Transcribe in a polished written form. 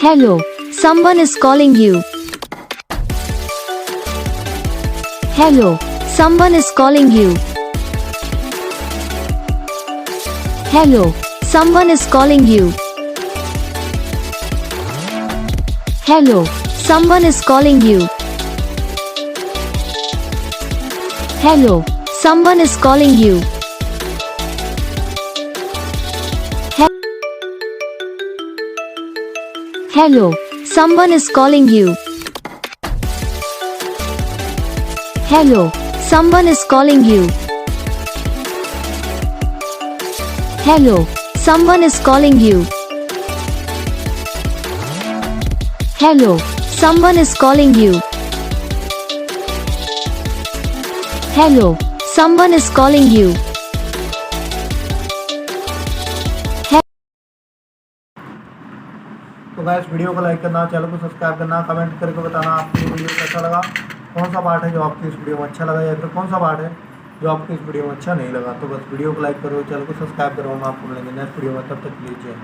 Hello, someone is calling you. Hello, someone is calling you. Hello, someone is calling you. Hello, someone is calling you. Hello, someone is calling you. Hello, someone is calling you. Hello, someone is calling you. Hello, someone is calling you. Hello, someone is calling you. Hello, someone is calling you. तो guys video को like करना, channel को subscribe करना, comment करके बताना आपको ये video कैसा लगा, कौन सा पार्ट है जो आपको इस वीडियो में अच्छा लगा या फिर कौन सा पार्ट है जो आपको इस वीडियो में अच्छा नहीं लगा। तो बस वीडियो को लाइक करो, चैनल को सब्सक्राइब करो। हम आपको मिलेंगे नेक्स्ट वीडियो में, तब तक लीजिए।